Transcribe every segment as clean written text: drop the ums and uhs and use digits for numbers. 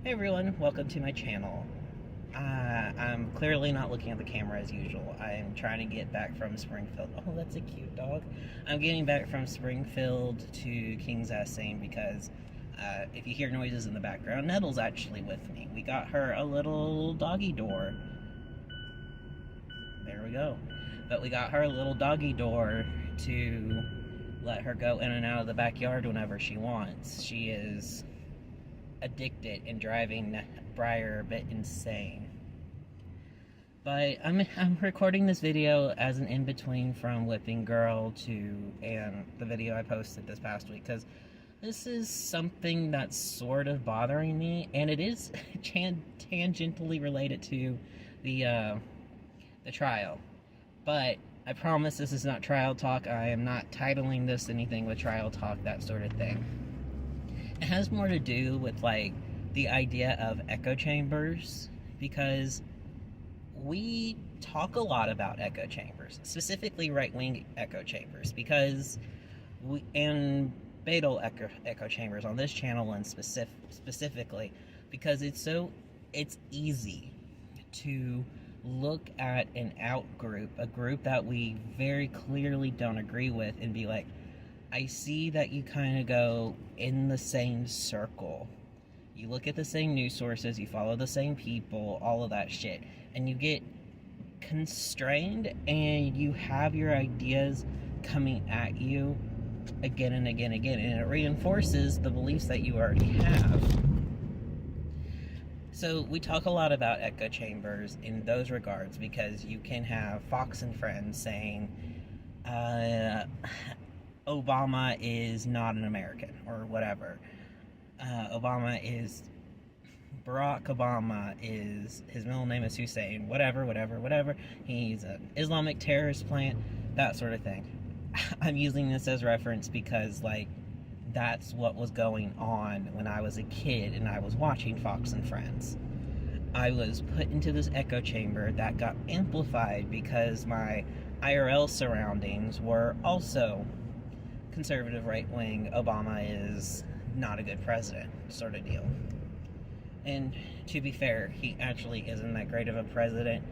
Hey everyone, welcome to my channel. I'm clearly not looking at the camera as usual. I'm trying to get back from Springfield. Oh, that's a cute dog. I'm getting back from Springfield to Kings Essing because if you hear noises in the background, Nettle's actually with me. We got her a little doggy door. There we go. But we got her a little doggy door to let her go in and out of the backyard whenever she wants. She is addicted and driving Briar a bit insane. But I'm recording this video as an in-between from Whipping Girl and the video I posted this past week, because this is something that's sort of bothering me, and it is tangentially related to the trial. But I promise this is not trial talk. I am not titling this anything with trial talk, that sort of thing. It has more to do with like the idea of echo chambers, because we talk a lot about echo chambers, specifically right-wing echo chambers, because and Betel echo chambers on this channel, and specifically because it's easy to look at an out group, a group that we very clearly don't agree with, and be like, I see that you kind of go in the same circle. You look at the same news sources, you follow the same people, all of that shit, and you get constrained, and you have your ideas coming at you again and again and again, and it reinforces the beliefs that you already have. So we talk a lot about echo chambers in those regards, because you can have Fox and Friends saying, Obama is not an American, or whatever. Barack Obama is, his middle name is Hussein, whatever. He's an Islamic terrorist plant, that sort of thing. I'm using this as reference because, like, that's what was going on when I was a kid and I was watching Fox and Friends. I was put into this echo chamber that got amplified because my IRL surroundings were also conservative, right-wing, Obama is not a good president sort of deal. And to be fair, he actually isn't that great of a president,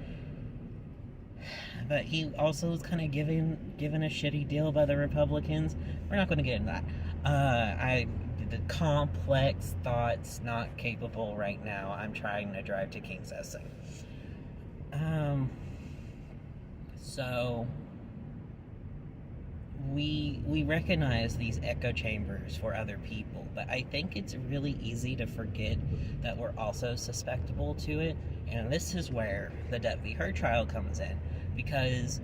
but he also was kind of given a shitty deal by the Republicans. We're not going to get into that. The complex thoughts, not capable right now. I'm trying to drive to Kings Essing. So we recognize these echo chambers for other people, but I think it's really easy to forget that we're also susceptible to it, and this is where the Depp v. Heard trial comes in, because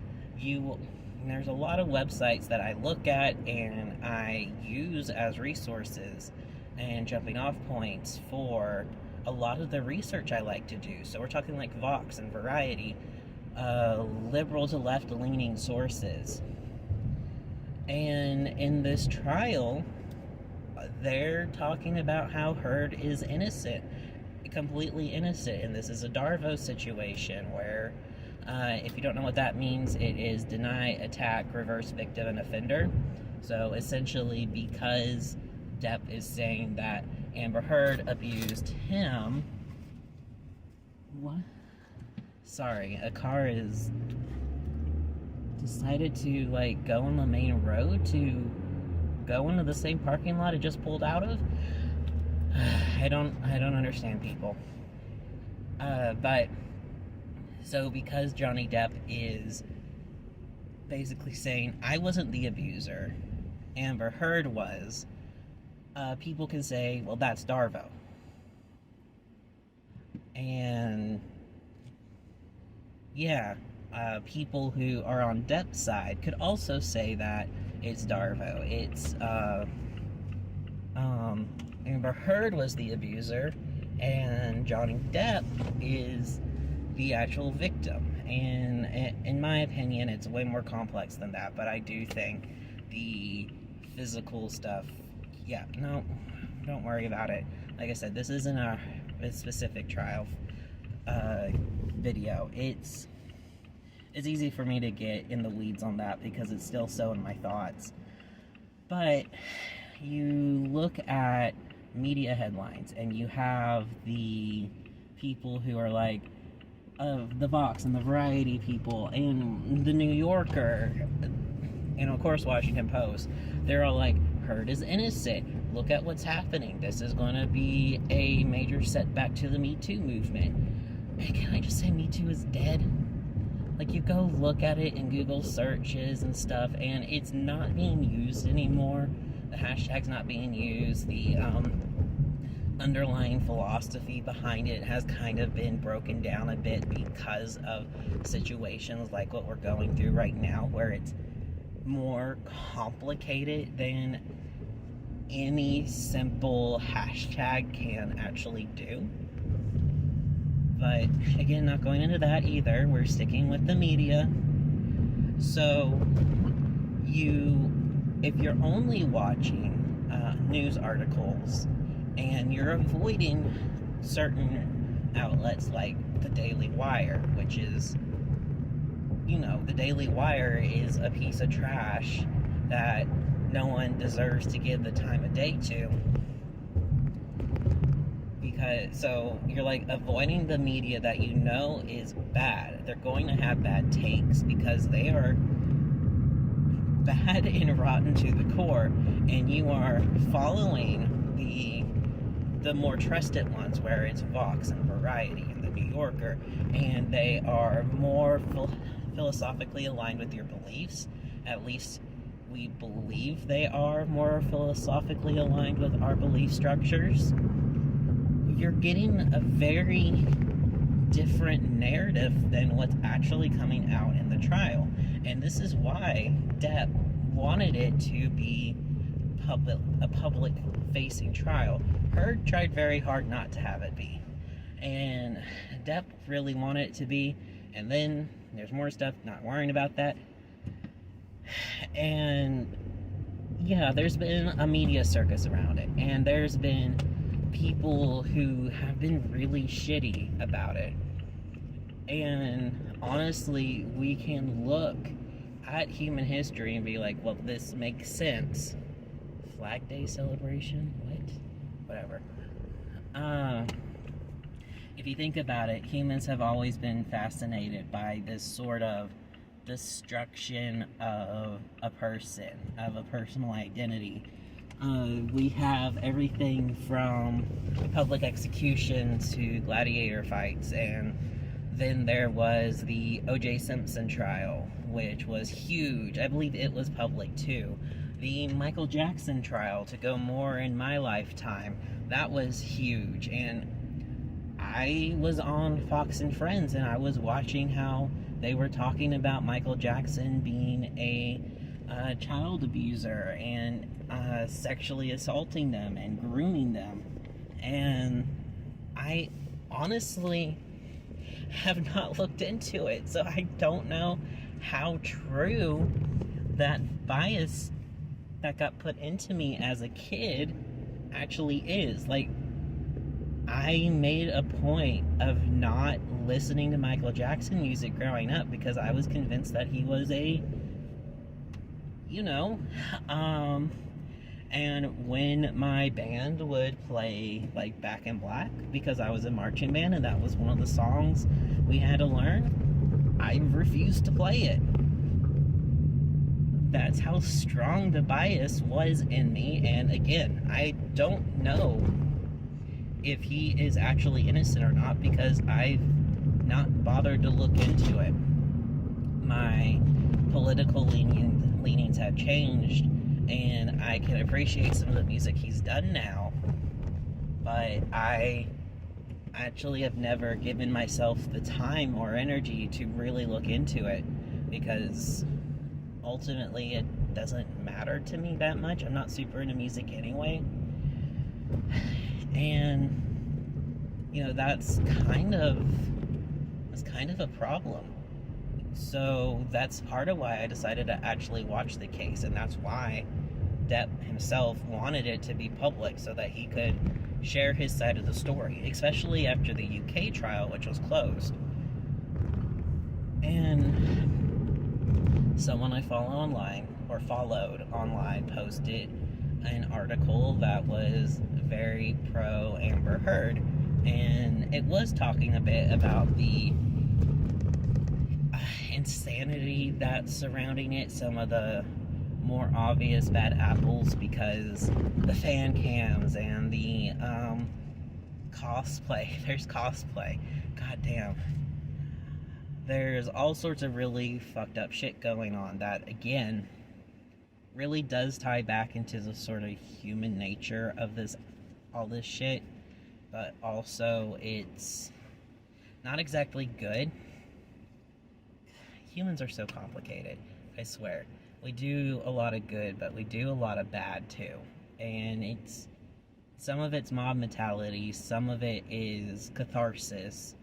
there's a lot of websites that I look at and I use as resources and jumping off points for a lot of the research I like to do. So we're talking like Vox and Variety, liberal to left-leaning sources. And in this trial, they're talking about how Heard is innocent, completely innocent, and this is a Darvo situation where, if you don't know what that means, it is deny, attack, reverse victim, and offender. So essentially, because Depp is saying that Amber Heard abused him... What? Sorry, a car is decided to like go on the main road to go into the same parking lot it just pulled out of. I don't understand people. But so because Johnny Depp is basically saying, I wasn't the abuser, Amber Heard was, people can say, well, that's Darvo. And yeah, people who are on Depp's side could also say that it's Darvo. It's Amber Heard was the abuser, and Johnny Depp is the actual victim. And in my opinion, it's way more complex than that. But I do think the physical stuff, yeah, no, don't worry about it. Like I said, this isn't a specific trial video. It's easy for me to get in the weeds on that because it's still so in my thoughts. But you look at media headlines, and you have the people who are like, of the Vox and the Variety people and the New Yorker and of course Washington Post, they're all like, Heard is innocent, look at what's happening, this is going to be a major setback to the Me Too movement. And can I just say Me Too is dead? Like, you go look at it in Google searches and stuff, and it's not being used anymore. The hashtag's not being used. The underlying philosophy behind it has kind of been broken down a bit because of situations like what we're going through right now, where it's more complicated than any simple hashtag can actually do. But again, not going into that either. We're sticking with the media. So if you're only watching news articles and you're avoiding certain outlets like the Daily Wire, which is, the Daily Wire is a piece of trash that no one deserves to give the time of day to. So you're like avoiding the media that you know is bad. They're going to have bad takes because they are bad and rotten to the core, and you are following the more trusted ones, where it's Vox and Variety and the New Yorker, and they are more philosophically aligned with your beliefs. At least we believe they are more philosophically aligned with our belief structures. You're getting a very different narrative than what's actually coming out in the trial. And this is why Depp wanted it to be a public-facing trial. Heard tried very hard not to have it be. And Depp really wanted it to be. And then there's more stuff, not worrying about that. And yeah, there's been a media circus around it. And there's been people who have been really shitty about it. And honestly, we can look at human history and be like, well, this makes sense. Flag Day celebration? Whatever. If you think about it, humans have always been fascinated by this sort of destruction of a person, of a personal identity. We have everything from public executions to gladiator fights, and then there was the O.J. Simpson trial, which was huge. I believe it was public too. The Michael Jackson trial, to go more in my lifetime, that was huge. And I was on Fox and Friends, and I was watching how they were talking about Michael Jackson being a child abuser and sexually assaulting them and grooming them. And I honestly have not looked into it, so I don't know how true that bias that got put into me as a kid actually is. Like, I made a point of not listening to Michael Jackson music growing up because I was convinced that he was and when my band would play like Back in Black, because I was a marching band and that was one of the songs we had to learn, I refused to play it. That's how strong the bias was in me. And again, I don't know if he is actually innocent or not because I've not bothered to look into it. My political leanings have changed, and I can appreciate some of the music he's done now, but I actually have never given myself the time or energy to really look into it because ultimately it doesn't matter to me that much. I'm not super into music anyway, and that's kind of a problem. So that's part of why I decided to actually watch the case, and that's why Depp himself wanted it to be public so that he could share his side of the story, especially after the UK trial, which was closed. And someone I followed online posted an article that was very pro Amber Heard, and it was talking a bit about the insanity that's surrounding it, some of the more obvious bad apples, because the fan cams and the cosplay. There's cosplay. God damn. There's all sorts of really fucked up shit going on that, again, really does tie back into the sort of human nature of all this shit, but also it's not exactly good. Humans are so complicated, I swear. We do a lot of good, but we do a lot of bad too. And some of it's mob mentality, some of it is catharsis,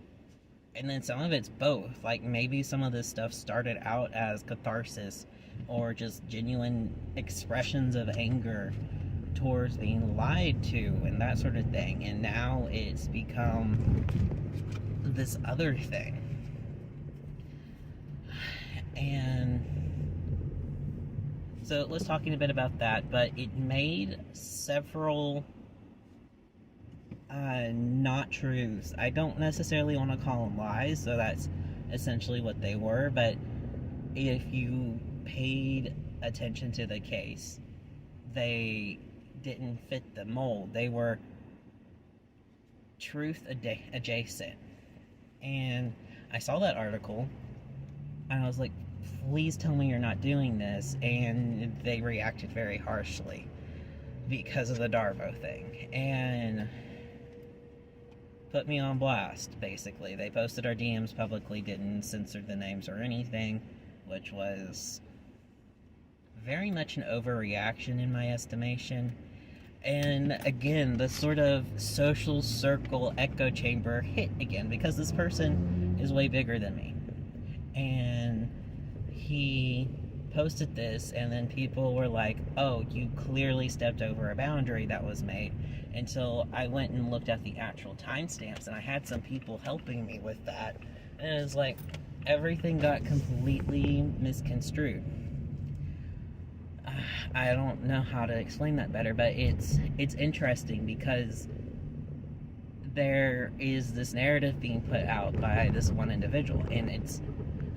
and then some of it's both. Like, maybe some of this stuff started out as catharsis or just genuine expressions of anger towards being lied to and that sort of thing, and now it's become this other thing. And so let's talk a bit about that, but it made several not truths. I don't necessarily want to call them lies, so that's essentially what they were, but if you paid attention to the case, they didn't fit the mold. They were truth adjacent. And I saw that article, and I was like, please tell me you're not doing this, and they reacted very harshly because of the Darvo thing, and put me on blast, basically. They posted our DMs publicly, didn't censor the names or anything, which was very much an overreaction in my estimation. And again, the sort of social circle echo chamber hit again, because this person is way bigger than me. And he posted this, and then people were like, oh, you clearly stepped over a boundary that was made, until I went and looked at the actual timestamps, and I had some people helping me with that, and it was like, everything got completely misconstrued. I don't know how to explain that better, but it's interesting, because there is this narrative being put out by this one individual, and it's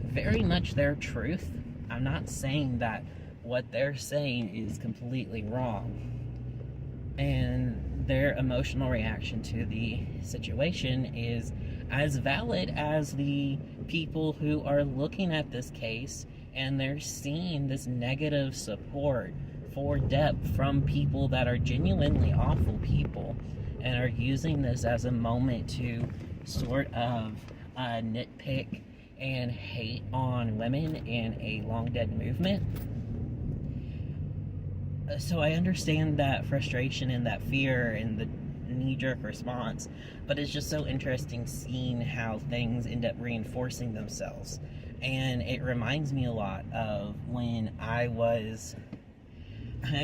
very much their truth. I'm not saying that what they're saying is completely wrong, and their emotional reaction to the situation is as valid as the people who are looking at this case, and they're seeing this negative support for Depp from people that are genuinely awful people, and are using this as a moment to sort of nitpick and hate on women in a long dead movement. So I understand that frustration and that fear and the knee-jerk response, but it's just so interesting seeing how things end up reinforcing themselves. And it reminds me a lot of when I'm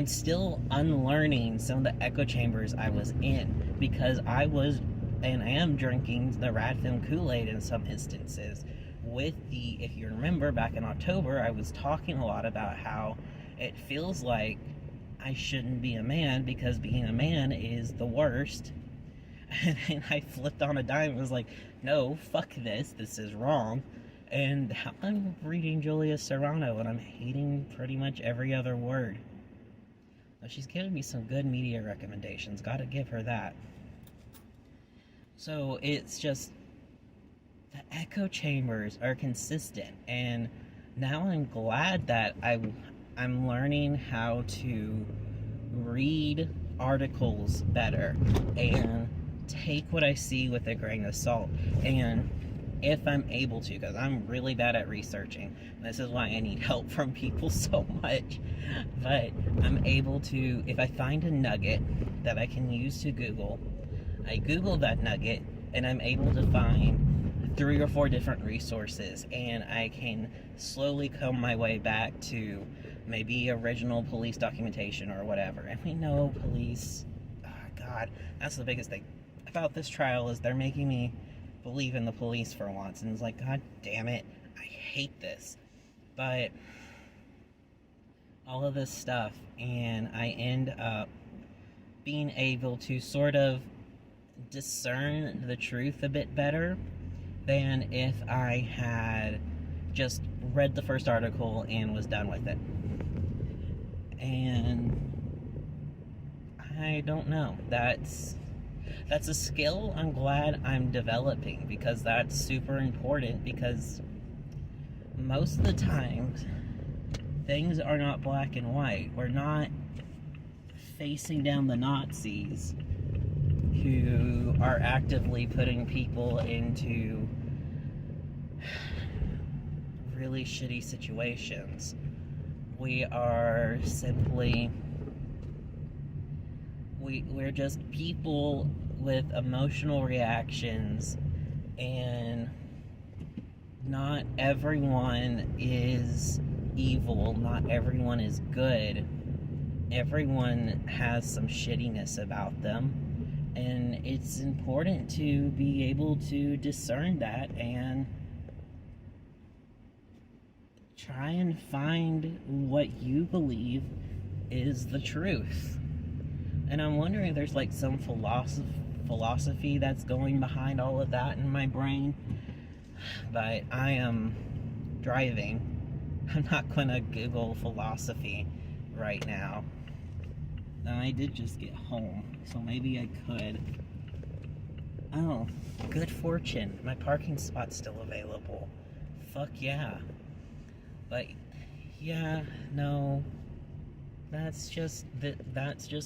still unlearning some of the echo chambers I was in, because I was and am drinking the Radfem Kool-Aid in some instances. If you remember back in October, I was talking a lot about how it feels like I shouldn't be a man, because being a man is the worst. And then I flipped on a dime and was like, no, fuck this is wrong. And now I'm reading Julia Serrano, and I'm hating pretty much every other word. But she's given me some good media recommendations, gotta give her that. So it's just, the echo chambers are consistent, and now I'm glad that I'm learning how to read articles better and take what I see with a grain of salt. And if I'm able to, because I'm really bad at researching, this is why I need help from people so much, but I'm able to, if I find a nugget that I can use to Google, I Google that nugget, and I'm able to find 3 or 4 different resources, and I can slowly comb my way back to maybe original police documentation or whatever. And we know police, oh God, that's the biggest thing about this trial, is they're making me believe in the police for once, and it's like, God damn it, I hate this. But all of this stuff, and I end up being able to sort of discern the truth a bit better than if I had just read the first article and was done with it. And I don't know. That's a skill I'm glad I'm developing, because that's super important, because most of the time things are not black and white. We're not facing down the Nazis who are actively putting people into really shitty situations. We are simply we're just people with emotional reactions, and not everyone is evil, not everyone is good. Everyone has some shittiness about them, and it's important to be able to discern that and try and find what you believe is the truth. And I'm wondering if there's like some philosophy that's going behind all of that in my brain. But I am driving. I'm not gonna Google philosophy right now. I did just get home, so maybe I could. Oh, good fortune. My parking spot's still available. Fuck yeah. But yeah, no. That's just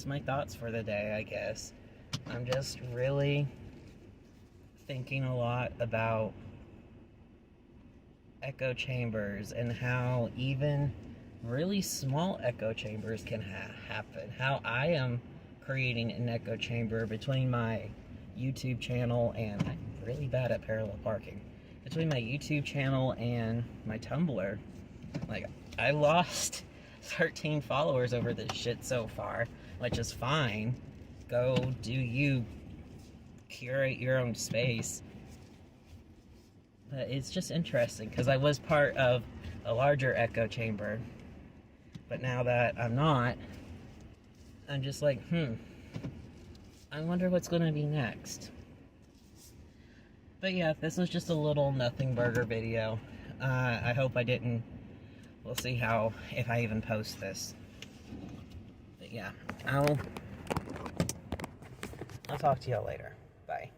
my thoughts for the day, I guess. I'm just really thinking a lot about echo chambers and how even really small echo chambers can happen. How I am creating an echo chamber between my YouTube channel, and I'm really bad at parallel parking, between my YouTube channel and my Tumblr. Like, I lost 13 followers over this shit so far, which is fine. Go do you, curate your own space. But it's just interesting, because I was part of a larger echo chamber, but now that I'm not, I'm just like, I wonder what's going to be next. But yeah, this was just a little nothing burger video. I hope I didn't. We'll see how, if I even post this. But yeah, I'll talk to y'all later. Bye.